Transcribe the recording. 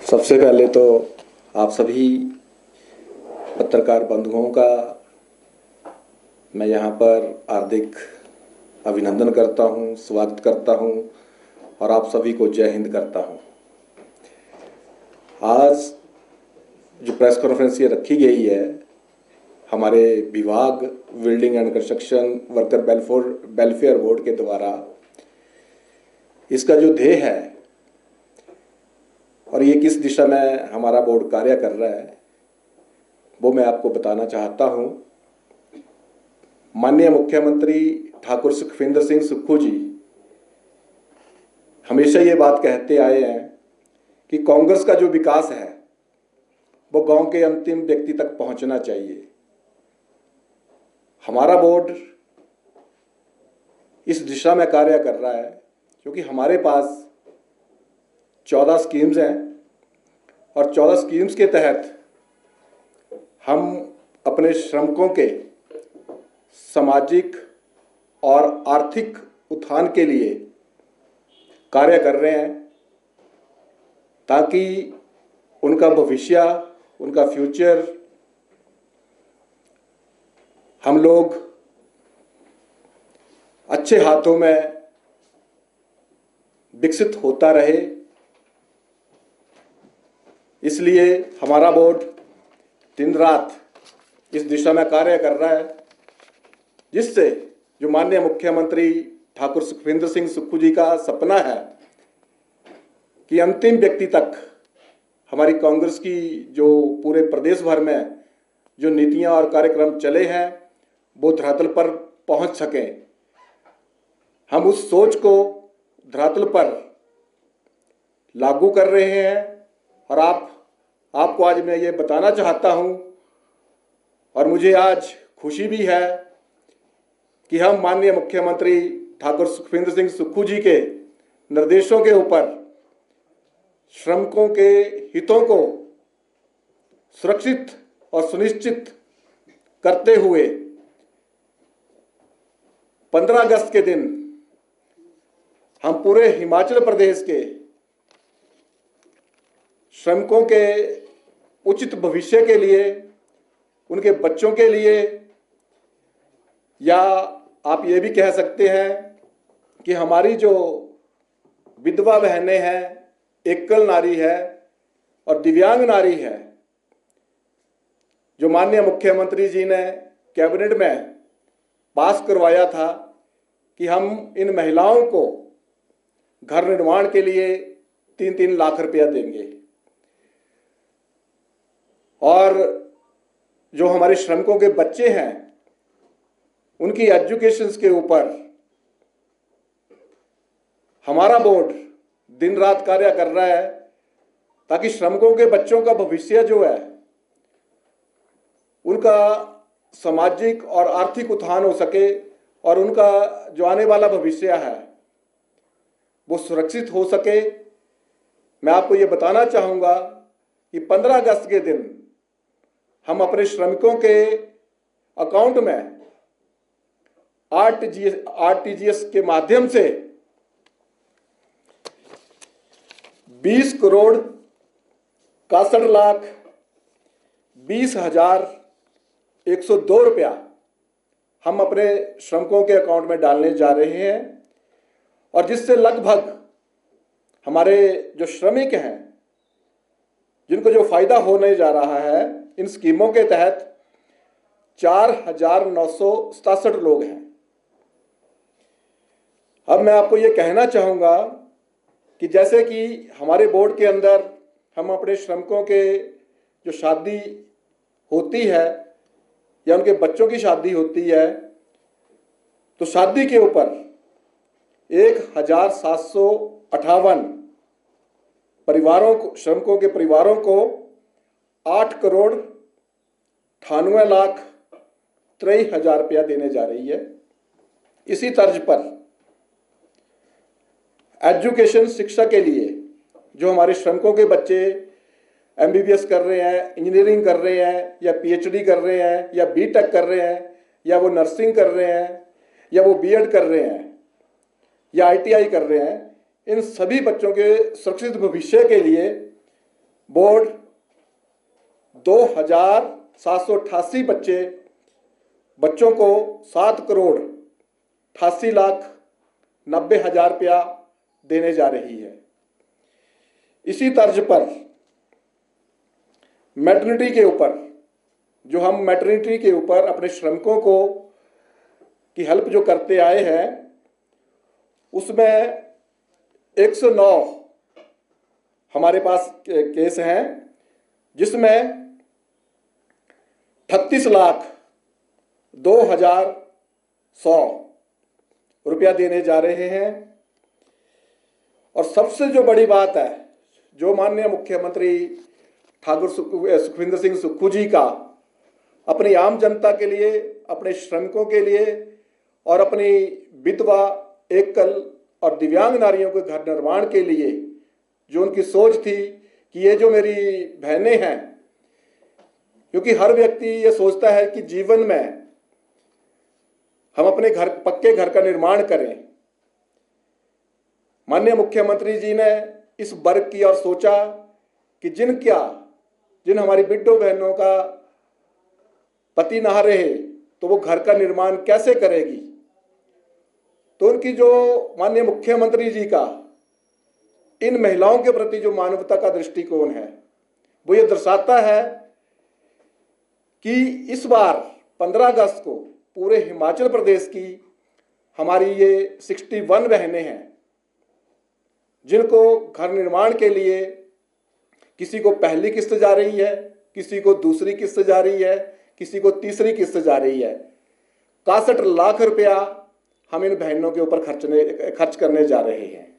सबसे पहले तो आप सभी पत्रकार बंधुओं का मैं यहाँ पर हार्दिक अभिनंदन करता हूँ, स्वागत करता हूँ और आप सभी को जय हिंद करता हूँ। आज जो प्रेस कॉन्फ्रेंस ये रखी गई है, हमारे विभाग building and construction worker welfare board के द्वारा, इसका जो ध्येय है और ये किस दिशा में हमारा बोर्ड कार्य कर रहा है वो मैं आपको बताना चाहता हूँ। माननीय मुख्यमंत्री ठाकुर सुखविंदर सिंह सुक्खू जी हमेशा ये बात कहते आए हैं कि कांग्रेस का जो विकास है वो गांव के अंतिम व्यक्ति तक पहुंचना चाहिए। हमारा बोर्ड इस दिशा में कार्य कर रहा है क्योंकि हमारे पास 14 स्कीम्स हैं और 14 स्कीम्स के तहत हम अपने श्रमिकों के सामाजिक और आर्थिक उत्थान के लिए कार्य कर रहे हैं ताकि उनका भविष्य, उनका फ्यूचर हम लोग अच्छे हाथों में विकसित होता रहे। इसलिए हमारा बोर्ड दिन रात इस दिशा में कार्य कर रहा है, जिससे जो माननीय मुख्यमंत्री ठाकुर सुखविंदर सिंह सुक्खू जी का सपना है कि अंतिम व्यक्ति तक हमारी कांग्रेस की जो पूरे प्रदेश भर में जो नीतियां और कार्यक्रम चले हैं वो धरातल पर पहुंच सकें। हम उस सोच को धरातल पर लागू कर रहे हैं और आपको आज मैं ये बताना चाहता हूं और मुझे आज खुशी भी है कि हम माननीय मुख्यमंत्री ठाकुर सुखविंदर सिंह सुक्खू जी के निर्देशों के ऊपर श्रमिकों के हितों को सुरक्षित और सुनिश्चित करते हुए 15 अगस्त के दिन हम पूरे हिमाचल प्रदेश के श्रमिकों के उचित भविष्य के लिए, उनके बच्चों के लिए, या आप ये भी कह सकते हैं कि हमारी जो विधवा बहनें हैं, एकल नारी है और दिव्यांग नारी है, जो माननीय मुख्यमंत्री जी ने कैबिनेट में पास करवाया था कि हम इन महिलाओं को घर निर्माण के लिए 3-3 लाख रुपया देंगे। और जो हमारे श्रमिकों के बच्चे हैं उनकी एजुकेशन के ऊपर हमारा बोर्ड दिन रात कार्य कर रहा है ताकि श्रमिकों के बच्चों का भविष्य जो है उनका सामाजिक और आर्थिक उत्थान हो सके और उनका जो आने वाला भविष्य है वो सुरक्षित हो सके। मैं आपको ये बताना चाहूँगा कि 15 अगस्त के दिन हम अपने श्रमिकों के अकाउंट में आरटीजीएस के माध्यम से 20 करोड़ 61 लाख 20,102 रुपया हम अपने श्रमिकों के अकाउंट में डालने जा रहे हैं और जिससे लगभग हमारे जो श्रमिक हैं जिनको जो फायदा होने जा रहा है इन स्कीमों के तहत 4,967 लोग हैं। अब मैं आपको ये कहना चाहूँगा कि जैसे कि हमारे बोर्ड के अंदर हम अपने श्रमिकों के जो शादी होती है या उनके बच्चों की शादी होती है तो शादी के ऊपर 1,758 परिवारों को, श्रमिकों के परिवारों को 8 करोड़ 98 लाख 53,000 रुपया देने जा रही है। इसी तर्ज पर एजुकेशन शिक्षा के लिए जो हमारे श्रमिकों के बच्चे एमबीबीएस कर रहे हैं, इंजीनियरिंग कर रहे हैं या पीएचडी कर रहे हैं या बीटेक कर रहे हैं या वो नर्सिंग कर रहे हैं या वो बीएड कर रहे हैं या आईटीआई कर रहे हैं, इन सभी बच्चों के सुरक्षित भविष्य के लिए बोर्ड 2,788 बच्चों को 7,88,90,000 रुपया देने जा रही है। इसी तर्ज पर मैटरनिटी के ऊपर अपने श्रमिकों को की हेल्प जो करते आए हैं, उसमें 109 हमारे पास केस हैं, जिसमें 38,02,100 रुपया देने जा रहे हैं। और सबसे जो बड़ी बात है, जो माननीय मुख्यमंत्री ठाकुर सुखविंदर सिंह सुक्खू जी का अपनी आम जनता के लिए, अपने श्रमिकों के लिए और अपनी विधवा, एकल और दिव्यांग नारियों के घर निर्माण के लिए जो उनकी सोच थी कि ये जो मेरी बहनें हैं, क्योंकि हर व्यक्ति ये सोचता है कि जीवन में हम अपने घर, पक्के घर का निर्माण करें। माननीय मुख्यमंत्री जी ने इस वर्ग की और सोचा कि जिन हमारी बिड्डों बहनों का पति ना रहे तो वो घर का निर्माण कैसे करेगी। तो उनकी जो माननीय मुख्यमंत्री जी का इन महिलाओं के प्रति जो मानवता का दृष्टिकोण है, वो ये दर्शाता है कि इस बार 15 अगस्त को पूरे हिमाचल प्रदेश की हमारी ये 61 बहनें हैं, जिनको घर निर्माण के लिए किसी को पहली किस्त जा रही है, किसी को दूसरी किस्त जा रही है, किसी को तीसरी किस्त जा रही है। 61 लाख रुपया हम इन बहनों के ऊपर खर्च करने जा रहे हैं।